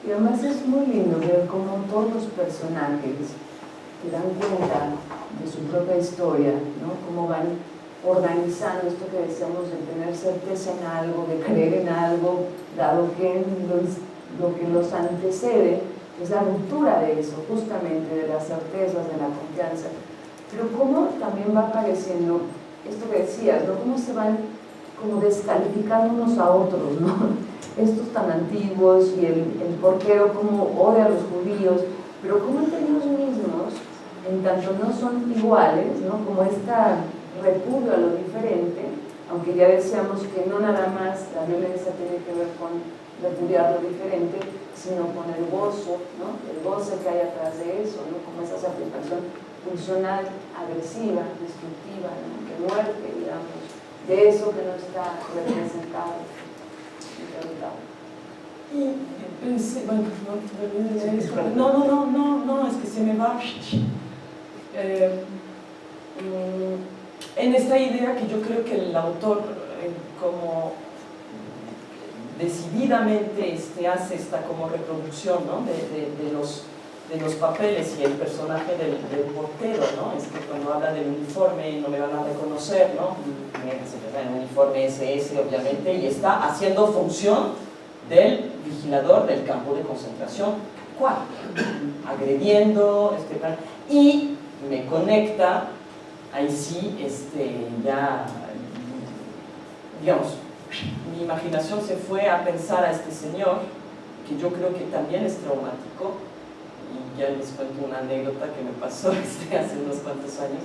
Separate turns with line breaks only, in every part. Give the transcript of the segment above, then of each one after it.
Y además es muy lindo ver cómo todos los personajes que dan cuenta de su propia historia, ¿no? Cómo van organizando esto que decíamos de tener certeza en algo, de creer en algo, dado que lo que los antecede es la ruptura de eso, justamente de las certezas, de la confianza. Pero cómo también va apareciendo esto que decías, ¿no? Cómo se van como descalificando unos a otros, ¿no? Estos tan antiguos y el porquero como odia a los judíos, pero como entre ellos mismos, en tanto no son iguales, ¿no? Como esta repudio a lo diferente, aunque ya decíamos que no nada más la violencia tiene que ver con repudiar lo diferente, sino con el gozo, ¿no? El goce que hay atrás de eso, ¿no? Como esa satisfacción funcional, agresiva, destructiva, ¿no? De muerte, digamos, de eso que no está representado.
Y pensé, bueno, no, es que se me va. En esta idea que yo creo que el autor como decididamente hace esta como reproducción, ¿no? de los papeles y el personaje del portero, ¿no? Es que cuando habla del uniforme no me van a reconocer, ¿no? Se trata de un uniforme SS obviamente y está haciendo función del vigilador del campo de concentración. ¿Cuál? Agrediendo, y me conecta, ahí sí, ya, digamos, mi imaginación se fue a pensar a este señor, que yo creo que también es traumático, y ya les cuento una anécdota que me pasó hace unos cuantos años,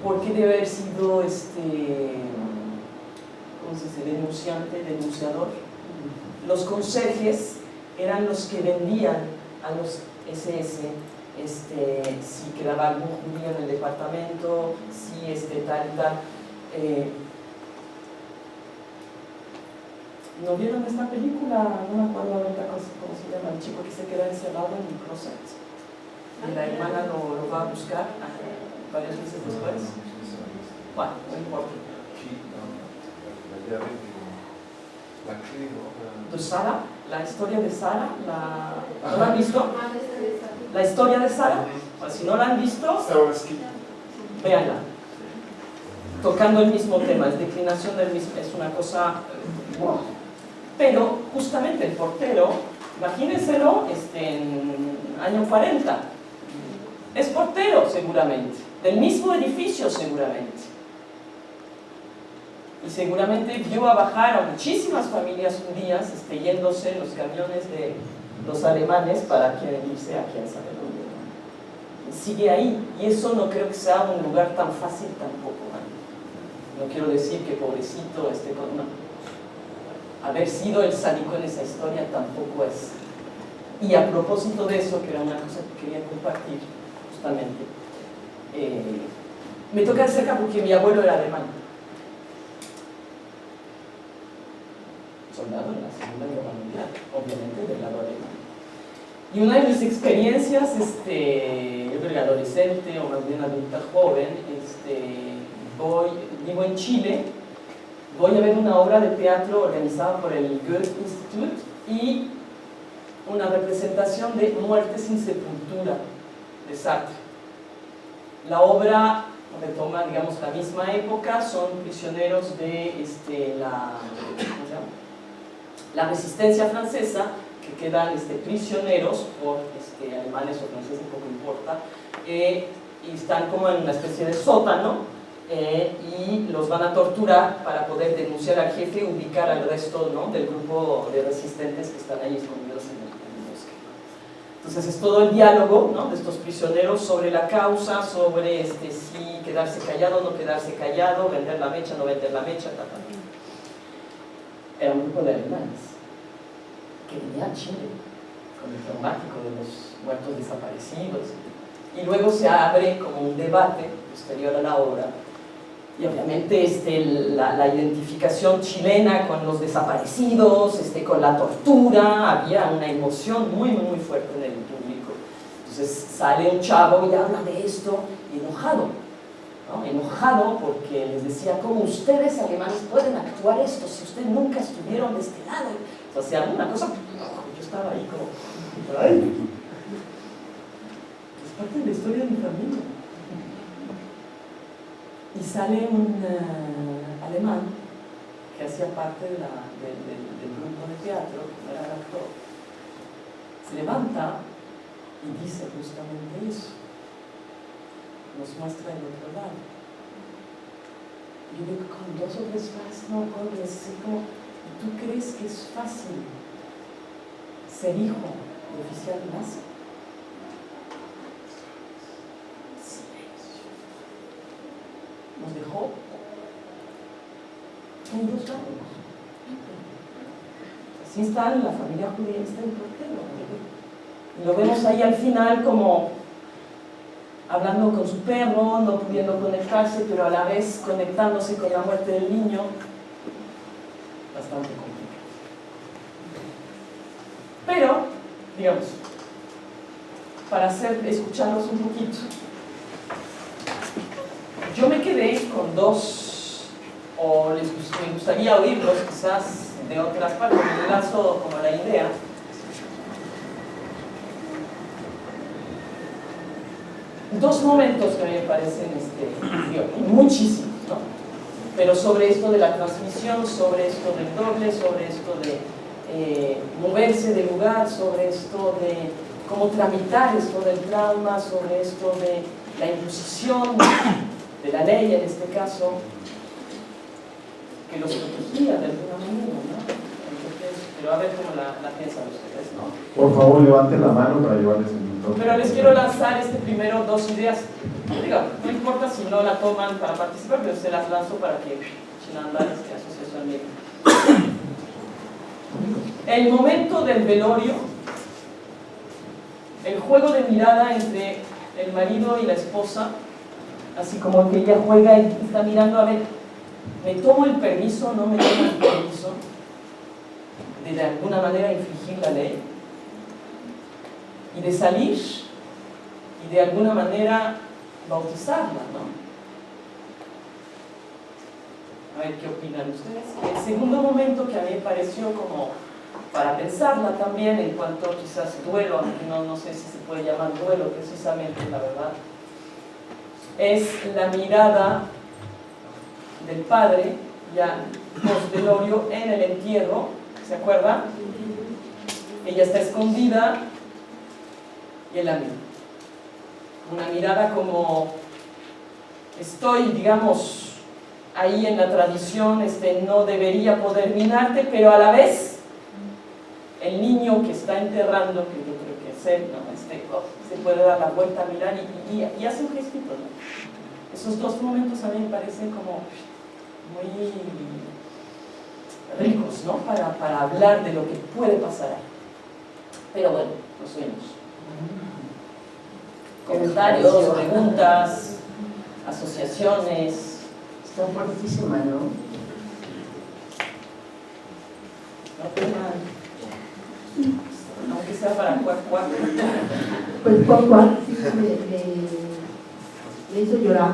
porque debe haber sido, ¿cómo se dice?, denunciador. Los conserjes eran los que vendían a los SS si quedaba algún judío en el departamento, si tal y tal. ¿No vieron esta película? No me acuerdo ahorita cómo se llama, el chico que se queda encerrado en un closet y la hermana lo va a buscar varios meses después. Bueno, no importa. ¿De Sara? ¿La historia de Sara? ¿No la han visto? ¿La historia de Sara? Pues si no la han visto, véanla. Tocando el mismo tema, es declinación del mismo, es una cosa... Pero justamente el portero, imagínenselo en año 40, es portero seguramente, del mismo edificio seguramente. Y seguramente vio a bajar a muchísimas familias judías yéndose en los camiones de los alemanes para irse a quién sabe dónde. Sigue ahí, y eso no creo que sea un lugar tan fácil tampoco, ¿no? No quiero decir que pobrecito no. Haber sido el sádico en esa historia tampoco es. Y a propósito de eso, que era una cosa que quería compartir justamente, me toca de cerca porque mi abuelo era alemán, soldado en la Segunda Guerra Mundial, obviamente del lado alemán. Y una de mis experiencias, yo creo que adolescente o más bien adulta joven, vivo en Chile, voy a ver una obra de teatro organizada por el Goethe-Institut y una representación de Muerte sin sepultura de Sartre. La obra retoma, digamos, la misma época, son prisioneros de la resistencia francesa, que quedan prisioneros por alemanes o franceses, poco importa, y están como en una especie de sótano, y los van a torturar para poder denunciar al jefe y ubicar al resto, ¿no?, del grupo de resistentes que están ahí escondidos en el bosque. Entonces es todo el diálogo, ¿no?, de estos prisioneros sobre la causa, sobre si quedarse callado o no quedarse callado, vender la mecha, no vender la mecha, tal. Era un grupo de alemanes que venía a Chile con el traumático de los muertos desaparecidos, y luego se abre como un debate posterior a la obra. Y obviamente la identificación chilena con los desaparecidos, con la tortura, había una emoción muy, muy fuerte en el público. Entonces sale un chavo y habla de esto, enojado, ¿no? Enojado porque les decía, ¿cómo ustedes alemanes pueden actuar esto si ustedes nunca estuvieron de este lado? O sea, si alguna cosa, yo estaba ahí como, ¡ay! Es parte de la historia de mi familia. Y sale un alemán que hacía parte del grupo de teatro, no era el actor, se levanta y dice justamente eso, nos muestra el otro lado. Yo digo, con 2 o 3 frases no puedo decir como, ¿tú crees que es fácil ser hijo de oficial nazi? Silencio. Nos dejó en 2 lados. Así está en la familia judía, está en portero. Y lo vemos ahí al final como hablando con su perro, no pudiendo conectarse, pero a la vez conectándose con la muerte del niño. Bastante complicado. Pero, digamos, para escucharlos un poquito, yo me quedé con 2, o me gustaría oírlos quizás de otras partes, me enlazo como la idea. Dos momentos que a mí me parecen muchísimos, ¿no? Pero sobre esto de la transmisión, sobre esto del doble, sobre esto de moverse de lugar, sobre esto de cómo tramitar esto del trauma, sobre esto de la imposición de la ley en este caso, que los protegía de alguna manera, ¿no? Entonces, pero a ver cómo la piensan ustedes, ¿no?
Por favor, levanten la mano para llevarles el micrófono.
Pero les quiero lanzar primero 2 ideas. Digo, no importa si no la toman para participar, pero se las lanzo para que sin andar asociación misma. El momento del velorio, el juego de mirada entre el marido y la esposa, así como que ella juega y está mirando a ver, ¿me tomo el permiso? ¿No me tomo el permiso? De alguna manera infringir la ley. Y de salir y de alguna manera bautizarla, ¿no? A ver qué opinan ustedes. Y el segundo momento que a mí me pareció como para pensarla también en cuanto quizás duelo, aunque no sé si se puede llamar duelo precisamente, la verdad, es la mirada del padre ya post-velorio en el entierro, ¿se acuerdan? Ella está escondida y él la mira. Una mirada como estoy, digamos, ahí en la tradición, no debería poder mirarte, pero a la vez el niño que está enterrando, que yo creo que es él, ¿no? Se puede dar la vuelta a mirar y hace un gestito, ¿no? Esos 2 momentos a mí me parecen como muy ricos, ¿no? Para hablar de lo que puede pasar ahí. Pero bueno, los sueños. Comentarios, preguntas, asociaciones.
Está fuertísima, ¿no?
No teman, aunque sea para cuac.
Pues cuac sí me hizo llorar,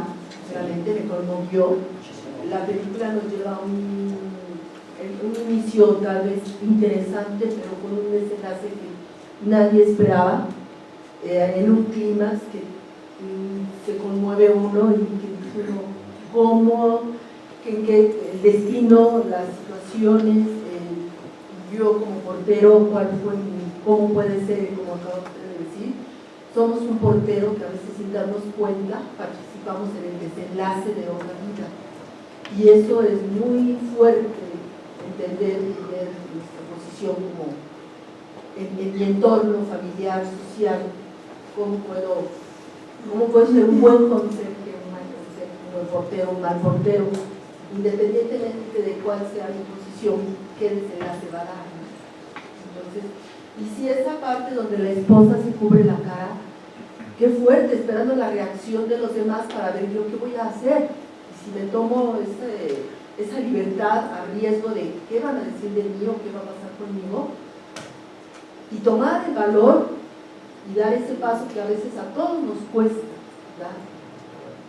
realmente me conmovió. La película nos lleva a un inicio tal vez interesante, pero con un desenlace que nadie esperaba, en un clímax que se conmueve uno y que dice uno cómo, que el destino, las situaciones, yo como portero, cómo puede ser, como acabo de decir, somos un portero que a veces sin darnos cuenta participamos en el desenlace de otra vida, y eso es muy fuerte entender y ver nuestra posición como en mi entorno familiar, social, cómo puedo ser un buen conserje, un mal conserje, un buen portero, un mal portero, independientemente de cuál sea mi posición, qué desenlace va a dar. Entonces, y si esa parte donde la esposa se cubre la cara, qué fuerte, esperando la reacción de los demás para ver yo qué voy a hacer, y si me tomo esa libertad a riesgo de qué van a decir de mí o qué va a pasar conmigo, y tomar el valor y dar ese paso que a veces a todos nos cuesta dar.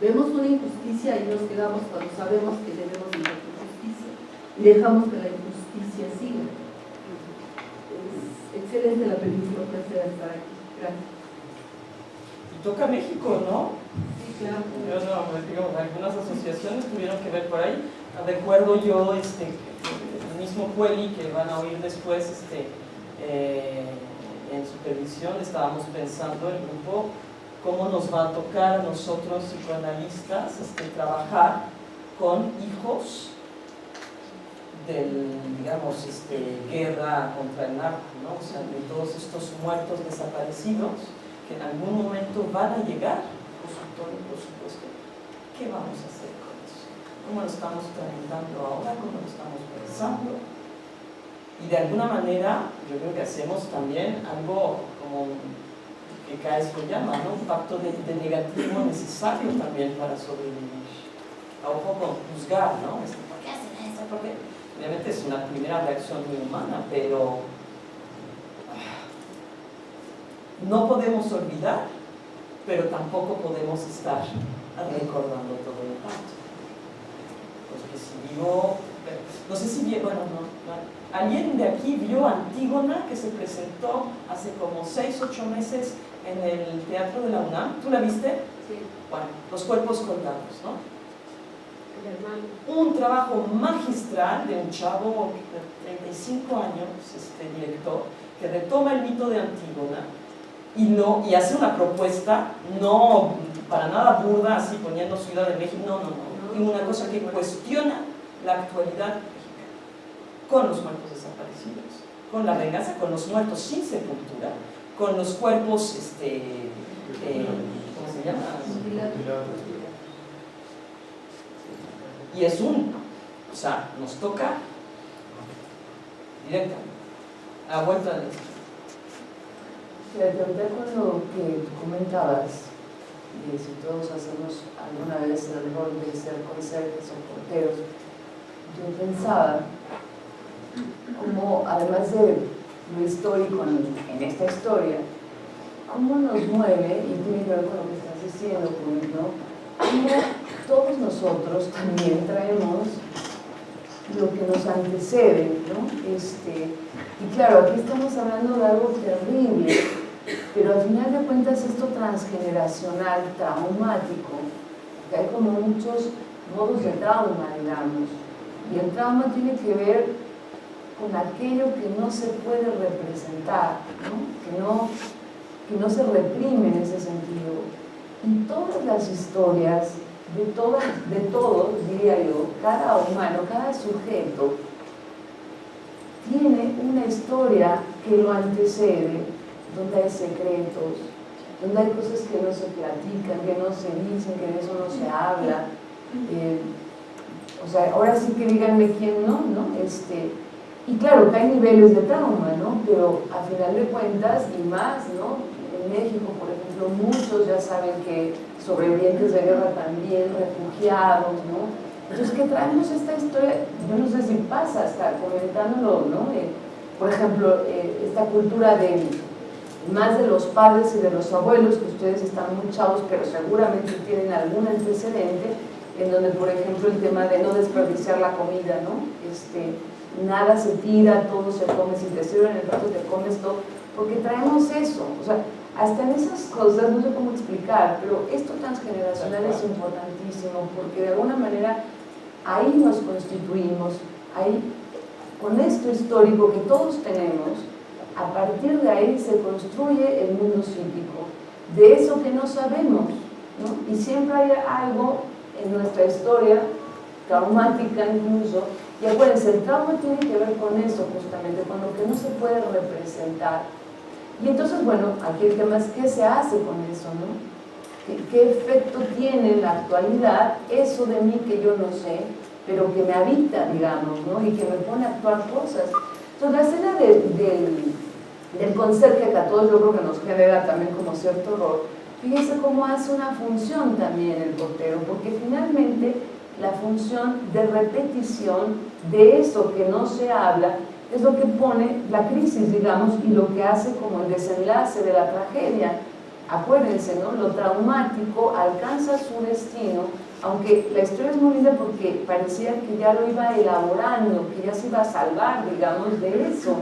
Vemos una injusticia y nos quedamos cuando sabemos que debemos de hacer justicia y dejamos que la injusticia siga. excelente la película, un placer estar aquí. Gracias.
Y toca México, ¿no?
Sí, claro.
Yo no, digamos, algunas asociaciones tuvieron que ver por ahí. Recuerdo yo, el mismo Cueli que van a oír después, en supervisión, estábamos pensando el grupo cómo nos va a tocar a nosotros psicoanalistas trabajar con hijos del, digamos, guerra contra el narco, ¿no? O sea, de todos estos muertos desaparecidos que en algún momento van a llegar, por supuesto. ¿Qué vamos a hacer con eso? ¿Cómo lo estamos tramitando ahora? ¿Cómo lo estamos pensando? Y de alguna manera, yo creo que hacemos también algo como que Caes lo llama, ¿no? Un pacto de negativo necesario también para sobrevivir. A ojo con juzgar, ¿no? ¿Por qué hacen eso? Porque obviamente es una primera reacción muy humana, pero no podemos olvidar, pero tampoco podemos estar recordando todo el rato. Porque si vivo, no sé si vio, bueno, no, alguien de aquí vio Antígona, que se presentó hace como 6-8 meses en el Teatro de la UNAM. ¿Tú la viste?
Sí.
Bueno, Los cuerpos colgados, ¿no?
El hermano.
Un trabajo magistral de un chavo de 35 años, director, que retoma el mito de Antígona y hace una propuesta no para nada burda, así poniendo Ciudad de México, no, y una cosa que cuestiona la actualidad mexicana, con los muertos desaparecidos, con la venganza, con los muertos sin sepultura, con los cuerpos, ¿cómo se llama? Y es o sea, nos toca directamente, a vuelta de esto.
Fíjate, ahorita con lo que tú comentabas, y si todos hacemos alguna vez el rol de ser conserjes o porteros, yo pensaba como, además de lo histórico en esta historia, cómo nos mueve, y tiene que ver con lo que estás diciendo, ¿no? Cómo todos nosotros también traemos lo que nos antecede, ¿no? Y claro, aquí estamos hablando de algo terrible, pero al final de cuentas esto transgeneracional, traumático, que hay como muchos modos de trauma, digamos, y el trauma tiene que ver con aquello que no se puede representar, ¿no? Que no se reprime en ese sentido. Y todas las historias, de todos, diría yo, cada humano, cada sujeto, tiene una historia que lo antecede, donde hay secretos, donde hay cosas que no se platican, que no se dicen, que de eso no se habla. O sea, ahora sí que díganme quién no, ¿no? Y claro, que hay niveles de trauma, ¿no? Pero a final de cuentas, y más, ¿no? En México, por ejemplo, muchos ya saben que sobrevivientes de guerra también, refugiados, ¿no? Entonces, que traemos esta historia, yo no sé si pasa hasta comentándolo, ¿no? Por ejemplo, esta cultura más de los padres y de los abuelos, que ustedes están muy chavos, pero seguramente tienen algún antecedente, en donde, por ejemplo, el tema de no desperdiciar la comida, ¿no? Nada se tira, todo se come, si te sirven en el plato te comes todo, porque traemos eso, o sea, hasta en esas cosas, no sé cómo explicar, pero esto transgeneracional es importantísimo, porque de alguna manera ahí nos constituimos, ahí, con esto histórico que todos tenemos, a partir de ahí se construye el mundo psíquico, de eso que no sabemos, ¿no? Y siempre hay algo en nuestra historia, traumática incluso, y acuérdense, el trauma tiene que ver con eso justamente, con lo que no se puede representar. Y entonces, bueno, aquí el tema es qué se hace con eso, ¿no? ¿Qué efecto tiene en la actualidad eso de mí que yo no sé, pero que me habita, digamos, ¿no? Y que me pone a actuar cosas. Entonces, la escena del conserje, que a todos yo creo que nos genera también como cierto horror, fíjense cómo hace una función también el portero, porque finalmente la función de repetición de eso que no se habla es lo que pone la crisis, digamos, y lo que hace como el desenlace de la tragedia. Acuérdense, ¿no? Lo traumático alcanza su destino, aunque la historia es muy linda porque parecía que ya lo iba elaborando, que ya se iba a salvar, digamos, de eso.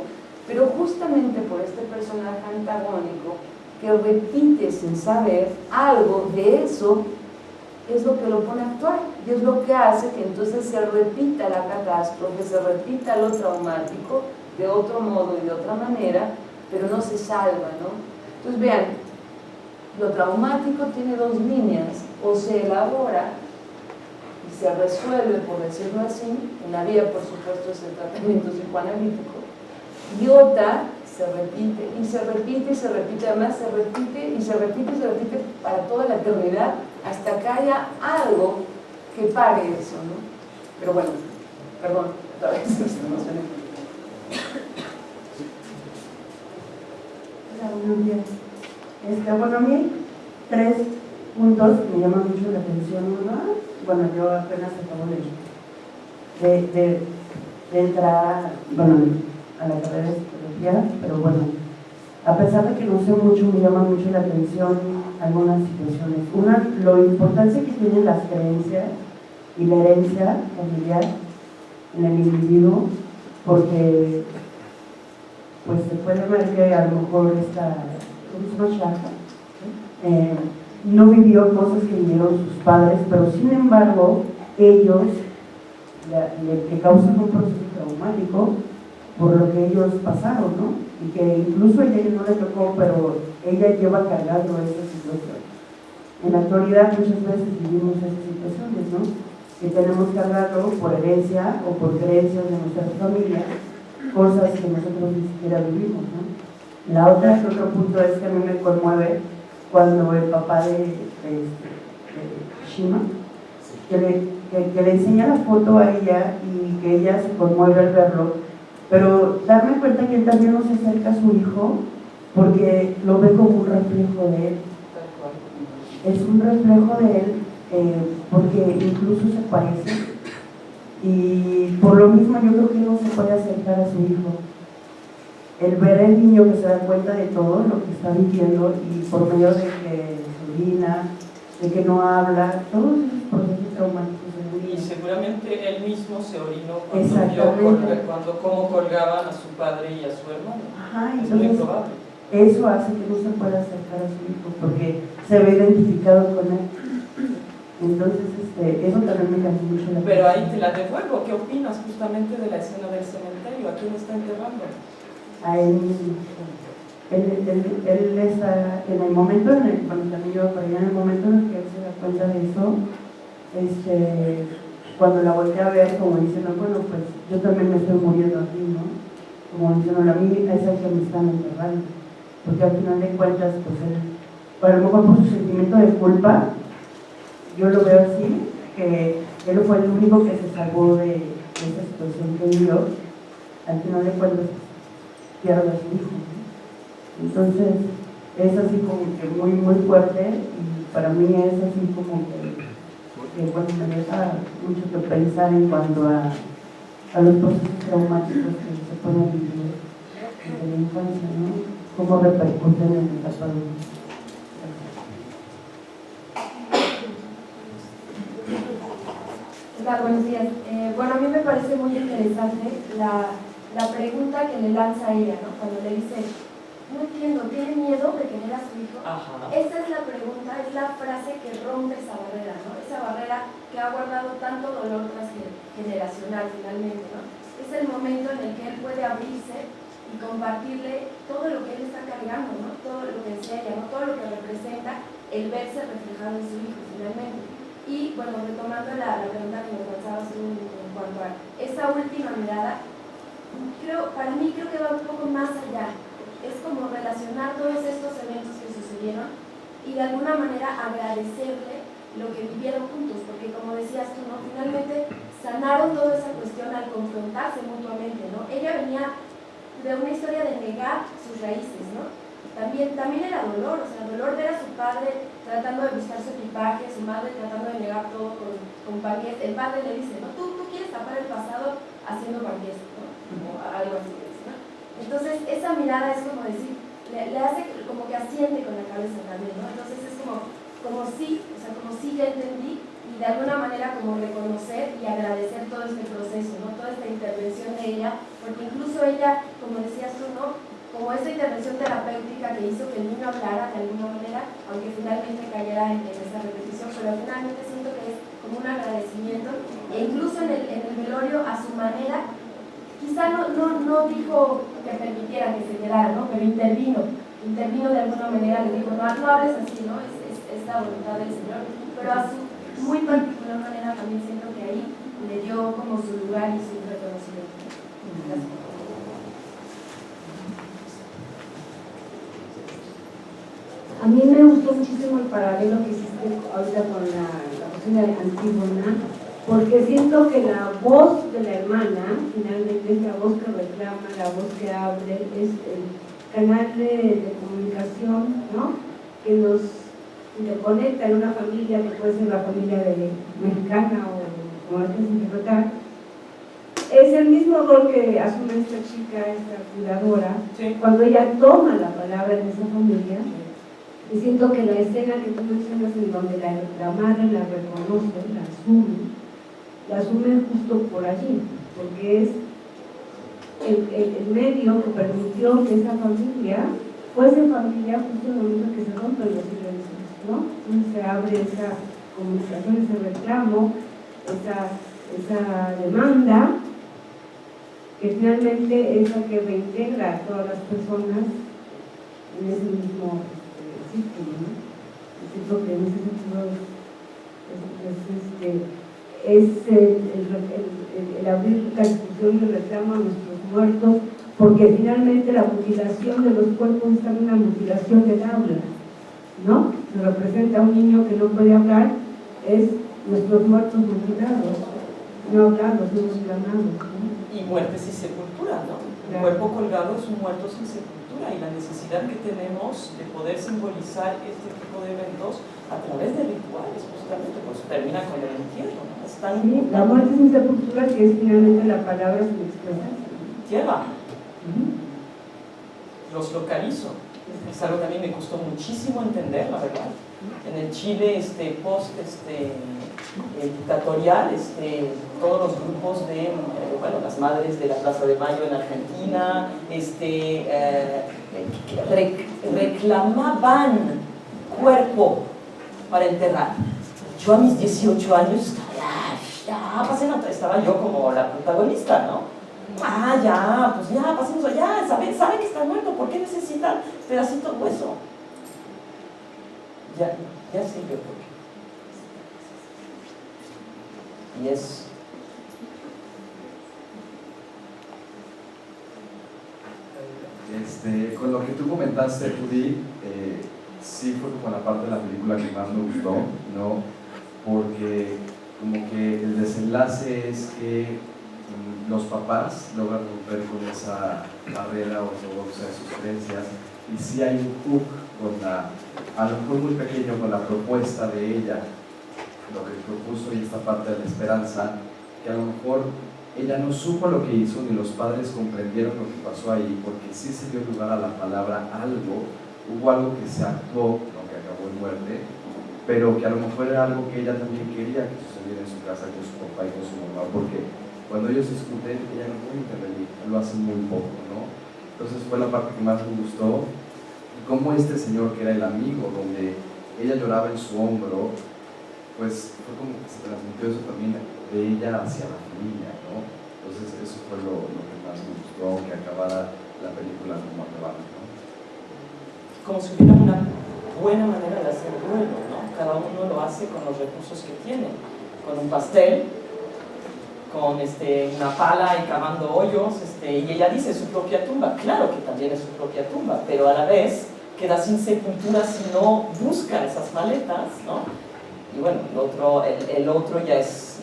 pero justamente por este personaje antagónico que repite sin saber algo de eso, es lo que lo pone a actuar y es lo que hace que entonces se repita la catástrofe, se repita lo traumático de otro modo y de otra manera, pero no se salva, ¿no? Entonces vean, lo traumático tiene dos líneas: o se elabora y se resuelve, por decirlo así, en la vía, por supuesto, es el tratamiento psicoanalítico, y otra se repite y se repite y se repite, además se repite y se repite y se repite para toda la eternidad, hasta que haya algo que pare eso, ¿no? Pero bueno, perdón, otra vez me emocioné.
Buenos días. Bueno, a mí 3 puntos me llaman mucho la atención. Uno, bueno, yo apenas acabo de entrar, bueno, a la carrera de psicología, pero bueno, a pesar de que no sé mucho, me llama mucho la atención algunas situaciones. Una, la importancia que tienen las creencias y la herencia familiar en el individuo, porque pues se puede ver que a lo mejor esta misma Shaka no vivió cosas que vivieron sus padres, pero sin embargo ellos le causan un proceso traumático por lo que ellos pasaron, ¿no? Y que incluso a ella no le tocó, pero ella lleva cargando esa situación. En la actualidad muchas veces vivimos esas situaciones, ¿no? Que tenemos cargado por herencia o por creencias de nuestra familia, cosas que nosotros ni siquiera vivimos, ¿no? La otra, el otro punto es que a mí me conmueve cuando el papá de Shima, que le enseña la foto a ella y que ella se conmueve al verlo, pero darme cuenta que él también no se acerca a su hijo porque lo ve como un reflejo de él. Es un reflejo de él porque incluso se parece, y por lo mismo yo creo que no se puede acercar a su hijo. El ver al niño que se da cuenta de todo lo que está viviendo y por medio de que se orina, de que no habla, todos esos procesos traumáticos.
Y seguramente él mismo se orinó cuando vio cómo colgaban a su padre y a su hermano.
Ajá,
es muy probable.
Eso hace que no se pueda acercar a su hijo porque se ve identificado con él. Entonces, eso también me cambió mucho la
Pero ahí te la devuelvo. ¿Qué opinas justamente de la escena del cementerio? ¿A quién está enterrando?
A él mismo. Él está en el momento cuando también yo por allá, en el momento en el que él se da cuenta de eso, cuando la volteé a ver, como diciendo, bueno, pues yo también me estoy muriendo aquí, ¿no? Como diciendo, a mí es el que me están enterrando, porque al final de cuentas, pues él, a lo mejor por su sentimiento de culpa, yo lo veo así, que él fue el único que se salvó de esa situación que vivió. Al final de cuentas, pierde a su hijo, ¿no? Entonces, es así como que muy, muy fuerte, y para mí es así como que bueno, me deja mucho que pensar en cuanto a los procesos traumáticos que se pueden vivir desde la infancia, ¿no? Cómo repercuten en la etapa adulta.
Hola, buenos días. Bueno, a mí me parece muy interesante la pregunta que le lanza ella, ¿no? Cuando le dice, no entiendo, ¿tiene miedo de tener a su hijo?
Ajá.
Esa es la pregunta, es la frase que rompe esa barrera, ¿no? Esa barrera que ha guardado tanto dolor transgeneracional finalmente, ¿no? Es el momento en el que él puede abrirse y compartirle todo lo que él está cargando, ¿no? Todo lo que enseña, ¿no? Todo lo que representa el verse reflejado en su hijo finalmente. Y bueno, retomando la pregunta que nos lanzabas en cuanto a esa última mirada, para mí creo que va un poco más allá. Es como relacionar todos estos eventos que sucedieron y de alguna manera agradecerle lo que vivieron juntos, porque como decías tú, ¿no? Finalmente sanaron toda esa cuestión al confrontarse mutuamente, ¿no? Ella venía de una historia de negar sus raíces, ¿no? También era dolor, o sea, dolor ver a su padre tratando de buscar su equipaje, su madre tratando de negar todo con parqués. El padre le dice, ¿no? Tú quieres tapar el pasado haciendo parqués, ¿no? O algo así, ¿no? Entonces, esa mirada es como decir, le hace como que asiente con la cabeza también, ¿no? Entonces es como sí, o sea, como sí ya entendí y de alguna manera como reconocer y agradecer todo este proceso, ¿no? Toda esta intervención de ella, porque incluso ella, como decías tú, ¿no? Como esta intervención terapéutica que hizo que el niño hablara de alguna manera, aunque finalmente cayera en esa repetición, pero finalmente siento que es como un agradecimiento, e incluso en el velorio a su manera, quizá no dijo que permitiera que se quedara, ¿no? Pero intervino de alguna manera, le dijo, no hables así, ¿no? Es la voluntad del Señor, pero a su muy particular manera también siento que ahí le dio como su lugar y su reconocimiento. Gracias.
A mí me gustó muchísimo el paralelo que hiciste ahorita con la cuestión de Antígona, porque siento que la voz de la hermana, finalmente es la voz que reclama, la voz que abre, es el canal de comunicación, ¿no? Que nos interconecta en una familia que puede ser la familia mexicana o como hay que interpretar. Es el mismo rol que asume esta chica, esta cuidadora,
Sí.
cuando ella toma la palabra en esa familia. Y siento que la escena que tú mencionas en donde la madre la reconoce, la asume justo por allí, porque es el medio que permitió que esa familia fuese familia justo en el momento que se rompen los silencios, ¿no? Entonces se abre esa comunicación, ese reclamo, esa demanda, que finalmente es la que reintegra a todas las personas en ese mismo círculo, ¿no? Siento que en ese sentido es el abrir la discusión y el reclamo a nuestros muertos, porque finalmente la mutilación de los cuerpos es también una mutilación del habla, ¿no? Se representa a un niño que no puede hablar, es nuestros muertos mutilados, no hablados, no exclamados, ¿no?
Y muerte sin sepultura, ¿no? Un cuerpo colgado es un muerto sin sepultura, y la necesidad que tenemos de poder simbolizar este tipo de eventos a través de rituales, justamente, pues termina con el entierro, ¿no?
Sí, la muerte sin sepultura, que es finalmente la palabra sin expresar.
Tierra. Los localizo. Es algo que a mí me costó muchísimo entender, la verdad. En el Chile dictatorial, todos los grupos de, las madres de la Plaza de Mayo en Argentina, reclamaban cuerpo para enterrar. Yo a mis 18 años estaba yo como la protagonista, ¿no? Pasemos allá, saben que está muerto, ¿por qué necesitan pedacitos de hueso? Ya sé yo por qué. Y es
con lo que tú comentaste, Judy, sí fue como la parte de la película que más me gustó, ¿no? Porque como que el desenlace es que los papás logran romper con esa barrera ortodoxa de sus creencias, y sí hay un hook a lo mejor muy pequeño, con la propuesta de ella, lo que propuso, y esta parte de la esperanza, que a lo mejor ella no supo lo que hizo, ni los padres comprendieron lo que pasó ahí, porque sí se dio lugar a la palabra hubo algo que se actuó, ¿no? Que acabó en muerte, pero que a lo mejor era algo que ella también quería que sucediera en su casa con su papá y con su mamá, porque cuando ellos discuten, ella no puede intervenir, lo hacen muy poco, ¿no? Entonces fue la parte que más me gustó, y cómo este señor, que era el amigo, donde ella lloraba en su hombro, pues fue como que se transmitió eso también de ella hacia la familia, ¿no? Entonces eso fue lo que más me gustó, que acabara la película como acababa, ¿no?
Como si hubiera una buena manera de hacer duelo, ¿no? Cada uno lo hace con los recursos que tiene, con un pastel, con una pala y cavando hoyos, y ella dice su propia tumba. Claro que también es su propia tumba, pero a la vez queda sin sepultura si no busca esas maletas, ¿no? Y bueno, el otro ya es,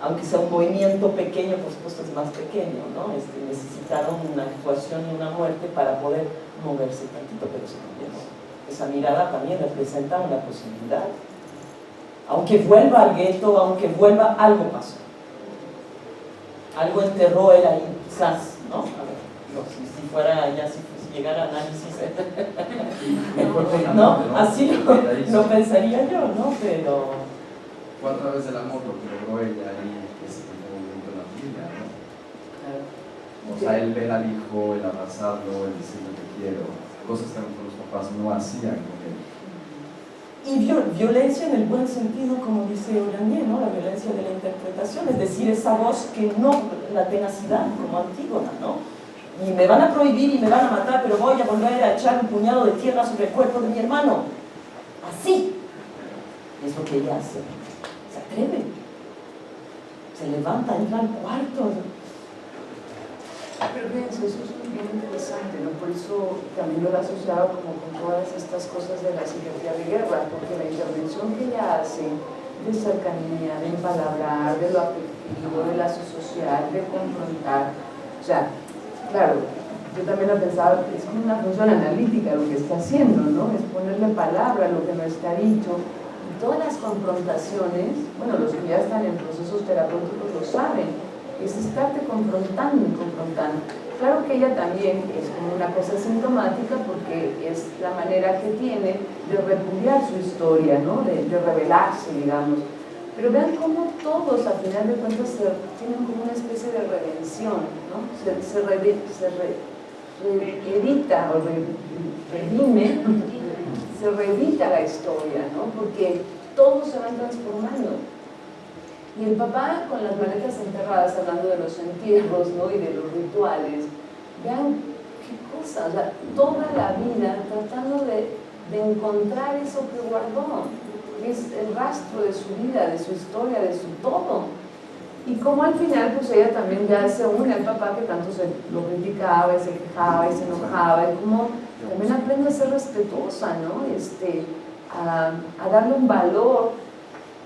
aunque sea un movimiento pequeño, por supuesto es más pequeño, ¿no? Necesitaron una actuación y una muerte para poder moverse tantito, pero se movieron. Esa mirada también representa una posibilidad. Aunque vuelva al gueto, aunque vuelva, algo pasó. Algo enterró él ahí, quizás, ¿no? A ver, si fuera ya, si llegara a análisis, ¿no? Así lo pensaría yo, ¿no? Pero
fue a través del amor lo que logró ella y ese momento en la familia, ¿no?
Claro.
O sea, el ver al hijo, el abrazarlo, el decirle que quiero, cosas que los papás no hacían con él.
Y violencia en el buen sentido, como dice Oranier, ¿no? La violencia de la interpretación, es decir, esa voz que no, la tenacidad, como Antígona, ¿no? Y me van a prohibir y me van a matar, pero voy a volver a echar un puñado de tierra sobre el cuerpo de mi hermano. Así es lo que ella hace. Se atreve. Se levanta, entra al cuarto.
Pero fíjense, eso es bien interesante, ¿no? Por eso también lo he asociado como con todas estas cosas de la psiquiatría de guerra, porque la intervención que ella hace de cercanía, de empalabrar, de lo afectivo, de lazo social, de confrontar, o sea, claro, yo también lo pensaba, es como una función analítica lo que está haciendo, ¿no? Es ponerle palabra a lo que no está dicho. Y todas las confrontaciones, bueno, los que ya están en procesos terapéuticos lo saben, es estarte confrontando y confrontando. Claro que ella también es como una cosa sintomática porque es la manera que tiene de repudiar su historia, ¿no? De rebelarse, digamos. Pero vean cómo todos, al final de cuentas, tienen como una especie de redención, ¿no? Se reedita o redime, se reedita la historia, ¿no? Porque todos se van transformando. Y el papá con las maletas enterradas, hablando de los entierros, ¿no? Y de los rituales, vean qué cosa, o sea, toda la vida tratando de encontrar eso que guardó, que es el rastro de su vida, de su historia, de su todo. Y como al final, pues ella también ya se une al papá que tanto se lo criticaba y se quejaba y se enojaba, y como también aprende a ser respetuosa, ¿no? A darle un valor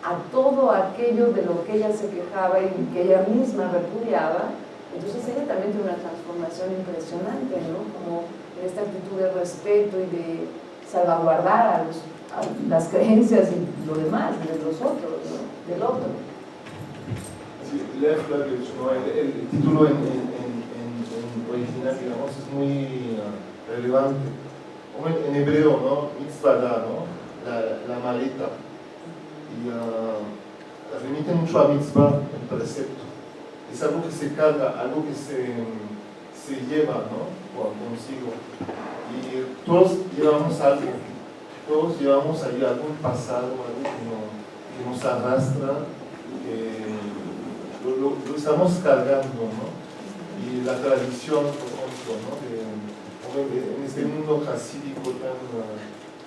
a todo aquello de lo que ella se quejaba y que ella misma repudiaba. Entonces ella también tiene una transformación impresionante, ¿no? Como en esta actitud de respeto y de salvaguardar a las creencias y lo demás de los otros, ¿no? Del otro.
Sí, Lev Flavius, ¿no? El título en original, digamos, es muy relevante. En hebreo, ¿no? Mitzvah, ¿no? La maleta. Y remite mucho a mitzvah, el precepto. Es algo que se carga, algo que se lleva, ¿no? Consigo. Y todos llevamos algo, todos llevamos ahí algún pasado, algo que nos arrastra, que lo estamos cargando, ¿no? Y la tradición, por ejemplo, ¿no? En este mundo jasídico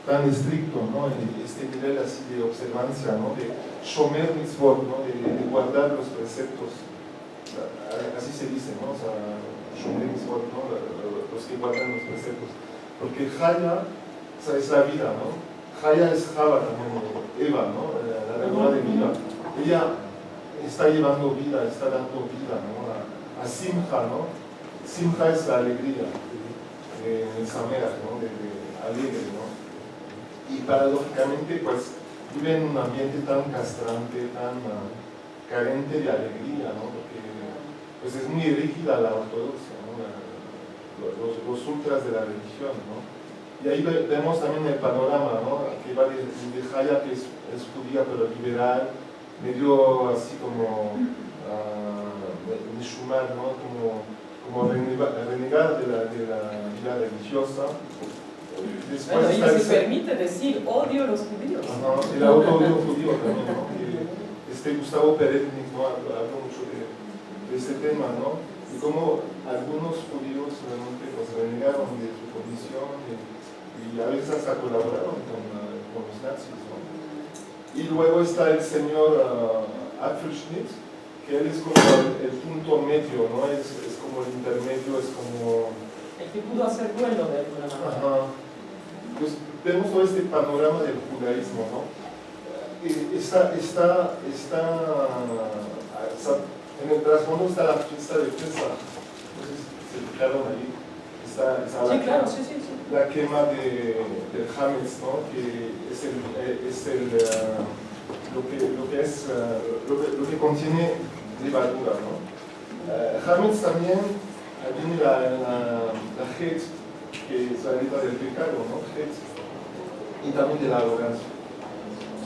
tan estricto, ¿no? Este nivel así de observancia, ¿no? De shomer mitzvot, ¿no? De guardar los preceptos, así se dice, ¿no? O sea, shomer mitzvot, ¿no? Los que guardan los preceptos, porque Jaya, o sea, es la vida, ¿no? Jaya es Java también, Eva, ¿no? La verdura de vida. Ella está llevando vida, está dando vida, ¿no? A Simcha, ¿no? Simcha es la alegría, el Sameach, ¿no? De alegre, ¿no? Y paradójicamente, pues, vive en un ambiente tan castrante, tan carente de alegría, ¿no? Porque pues, es muy rígida la ortodoxia, ¿no? Los ultras de la religión, ¿no? Y ahí vemos también el panorama, ¿no? Que va de Jaya, que es judía pero liberal, medio así como Nishumar, ¿no? Como renegada de la vida religiosa.
Bueno, ella se permite decir odio a los judíos.
Ajá, el auto-odio judío también, ¿no? Gustavo Peretnik, ¿no? Habla mucho de este tema, ¿no? Y cómo algunos judíos realmente pues, renegaron de su condición y a veces hasta colaboraron con los nazis, ¿no? Y luego está el señor Apfelschnitt, que él es como el punto medio, ¿no? Es como el intermedio, es como...
El que pudo hacer duelo de alguna manera.
Ajá. Pues vemos todo este panorama del judaísmo, ¿no? En el trasfondo está la fiesta de Pesach, no sé si se fijaron ahí,
sí, claro, sí.
La quema del Hametz, ¿no? Que es lo que contiene levadura, ¿no? Hametz también viene la Het, que es la letra del pecado, ¿no? Het, y también de la arrogancia.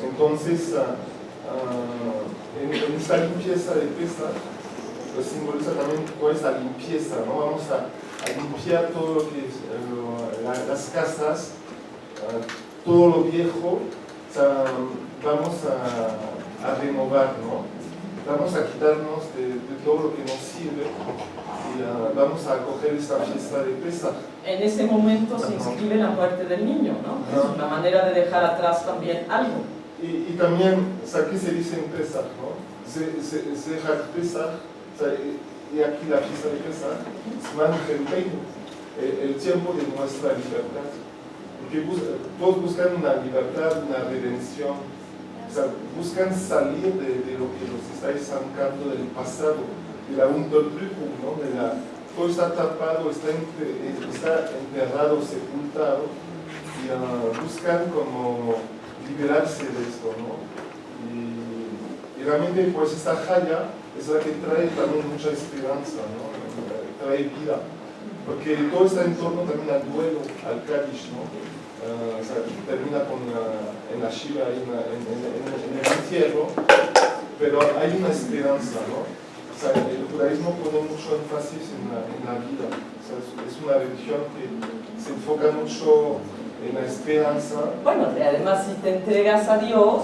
Entonces, en esta limpieza de Pesaj, pues simboliza también toda esta limpieza, ¿no? Vamos a limpiar todo lo que es las casas, todo lo viejo, o sea, vamos a renovar, ¿no? Vamos a quitarnos de todo lo que nos sirve y vamos a acoger esta fiesta de Pesaj.
En ese momento se inscribe la muerte del niño, ¿no? Es una manera de dejar atrás también algo.
Y también, o sea, ¿qué se dice en Pesaj, no? Zehar Pesaj, o sea, y aquí la fiesta de Pesaj, Zman Cherubim, el tiempo de nuestra libertad. Porque todos buscan una libertad, una redención, o sea, buscan salir de lo que los está estancando del pasado, de la unterdrückung, ¿no? Todo está tapado, está enterrado, sepultado, y buscan como liberarse de esto, ¿no? Y realmente pues esta Haya es la que trae también mucha esperanza, ¿no? Trae vida, porque todo está en torno también al duelo, al Kaddish, ¿no? O sea, termina en la Shiva, en el entierro, pero hay una esperanza, ¿no? O sea, el judaísmo pone mucho énfasis en la vida, o sea, es una religión que se enfoca mucho en la esperanza.
Bueno, además si te entregas a Dios,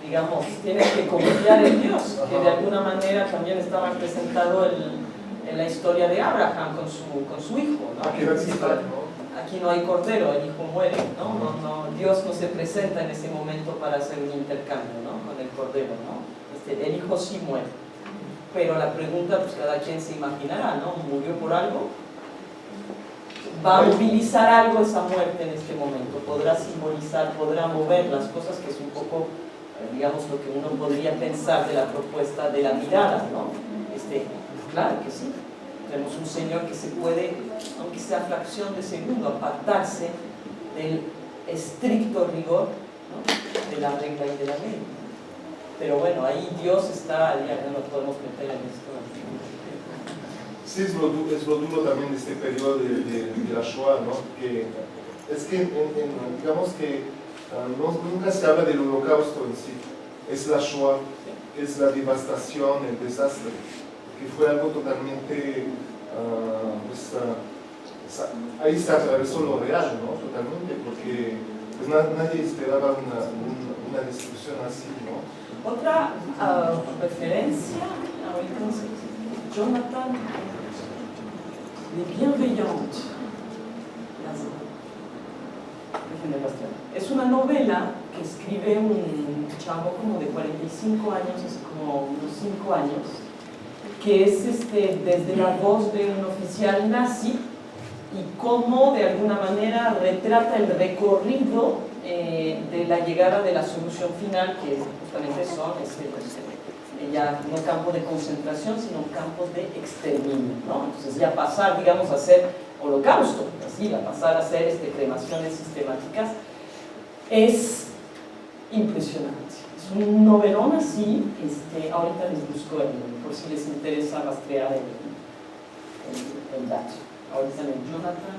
digamos, tienes que confiar en Dios, que de alguna manera también está representado en la historia de Abraham con su hijo, ¿no? Aquí no hay cordero, el hijo muere, ¿no? Dios no se presenta en ese momento para hacer un intercambio, ¿no? Con el cordero, ¿no? El hijo sí muere. Pero la pregunta, pues cada quien se imaginará, ¿no? ¿Murió por algo? ¿Va a movilizar algo esa muerte en este momento? ¿Podrá simbolizar, podrá mover las cosas, que es un poco, digamos, lo que uno podría pensar de la propuesta de la mirada, ¿no? Claro que sí. Tenemos un Señor que se puede, aunque sea fracción de segundo, apartarse del estricto rigor, ¿no? De la regla y de la ley. Pero bueno, ahí Dios está, ya no nos podemos meter en esto.
Sí, es lo duro también de este periodo de la Shoah, ¿no? Que es que, digamos que nunca se habla del holocausto en sí, es la Shoah, es la devastación, el desastre, que fue algo totalmente, ahí se atravesó lo real, ¿no? Totalmente, porque pues, nadie esperaba una destrucción así, ¿no?
Otra referencia, ahorita no sé, Jonathan de Bienveillante. Es una novela que escribe un chavo como de 45 años, hace como unos 5 años, que es desde la voz de un oficial nazi y cómo de alguna manera retrata el recorrido de la llegada de la solución final, que justamente son ya no campos de concentración, sino campos de exterminio, ¿no? Entonces ya pasar, digamos, a ser holocausto, así, a pasar a hacer cremaciones sistemáticas, es impresionante. Es un novelón así, ahorita les busco por si les interesa rastrear el dato. Ahorita Jonathan,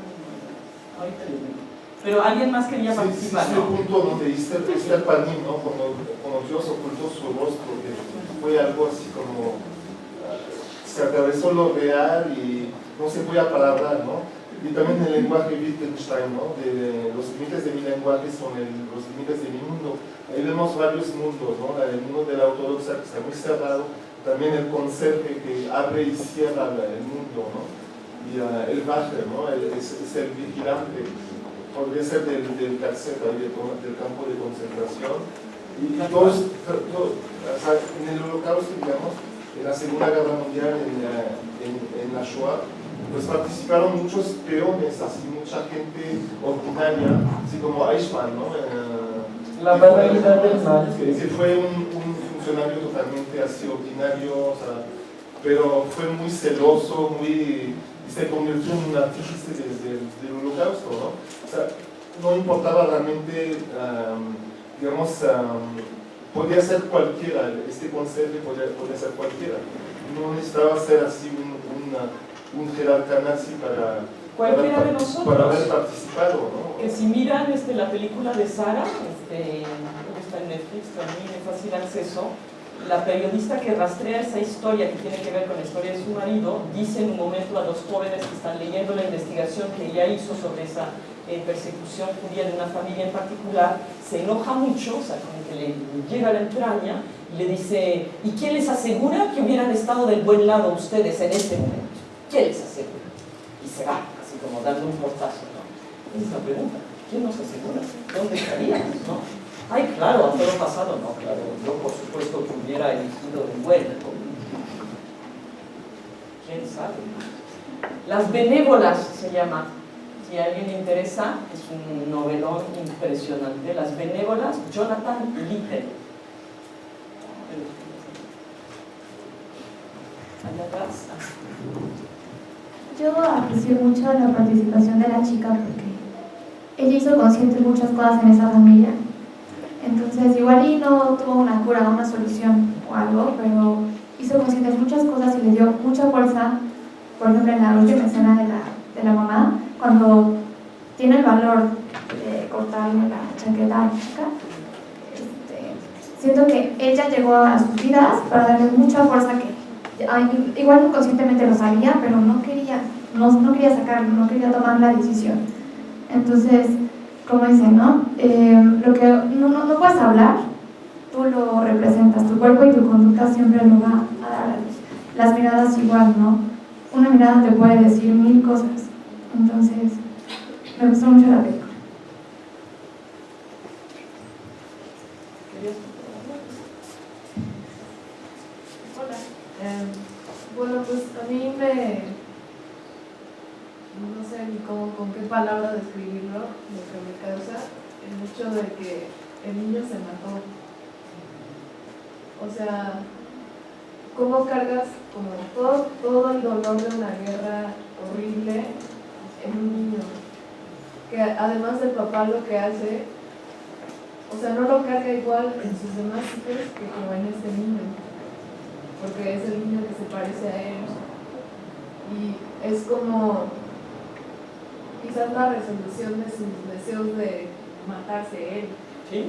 ahorita les digo. Pero alguien más quería participar,
¿no? Sí, el punto donde está el panín, ¿no? Cuando Dios ocultó su rostro, que fue algo así como se atravesó lo real y no se puede apalabrar, ¿no? Y también el lenguaje Wittgenstein, ¿no? De los límites de mi lenguaje son los límites de mi mundo. Ahí vemos varios mundos, ¿no? El mundo de la ortodoxa que está muy cerrado, también el conserje que abre y cierra el mundo, ¿no? Y el Wacher, ¿no? Es el vigilante. Podría ser del cárcel, del campo de concentración. Y todos, o sea, en el holocausto, digamos, en la Segunda Guerra Mundial, en la Shoah, pues participaron muchos peones, así mucha gente ordinaria, así como Eichmann, ¿no?
La banalidad del mal.
Que fue un funcionario totalmente así ordinario, o sea, pero fue muy celoso, y se convirtió en un artífice del holocausto, ¿no? O sea, no importaba realmente, digamos, podía ser cualquiera, conserje podía ser cualquiera. No necesitaba ser así un jerarca nazi para...
cualquiera de nosotros.
Para haber participado, ¿no?
Que si miran la película de Sara, creo que está en Netflix también, de fácil acceso, la periodista que rastrea esa historia que tiene que ver con la historia de su marido, dice en un momento a los jóvenes que están leyendo la investigación que ella hizo sobre esa persecución judía de una familia en particular, se enoja mucho, o sea, como que le llega a la entraña y le dice, ¿y quién les asegura que hubieran estado del buen lado ustedes en ese momento? ¿Quién les asegura? Y se va, así como dando un portazo, ¿no? Esa es la pregunta, ¿quién nos asegura? ¿Dónde estaríamos, no? Ay, claro, a todo pasado, no, claro, yo por supuesto que hubiera elegido el bueno. ¿Quién sabe? Las benévolas se llama, si a alguien le interesa, es un novelón impresionante. Las benévolas, Jonathan Littell. Allá atrás.
Yo aprecio mucho la participación de la chica porque ella hizo consciente muchas cosas en esa familia. Entonces, igual y no tuvo una cura, una solución o algo, pero hizo conscientes muchas cosas y le dio mucha fuerza. Por ejemplo, en la última escena de la mamá, cuando tiene el valor de cortarle la chaqueta a la chica, siento que ella llegó a sus vidas para darle mucha fuerza que igual inconscientemente lo sabía, pero no quería sacarlo, no quería tomar la decisión. Entonces, como dicen, ¿no? Lo que no puedes hablar, tú lo representas, tu cuerpo y tu conducta siempre lo va a dar a luz. Las miradas igual, ¿no? Una mirada te puede decir 1000 cosas. Entonces, me gustó mucho la película.
Hola. Bueno, pues a mí no sé ni con qué palabra describirlo, lo que me causa el hecho de que el niño se mató. O sea, ¿cómo cargas como todo el dolor de una guerra horrible en un niño? Que además del papá lo que hace, o sea, no lo carga igual en sus demás hijos que como en este niño, porque es el niño que se parece a él. Y es como quizás la resolución de sus deseos de matarse él.
Sí,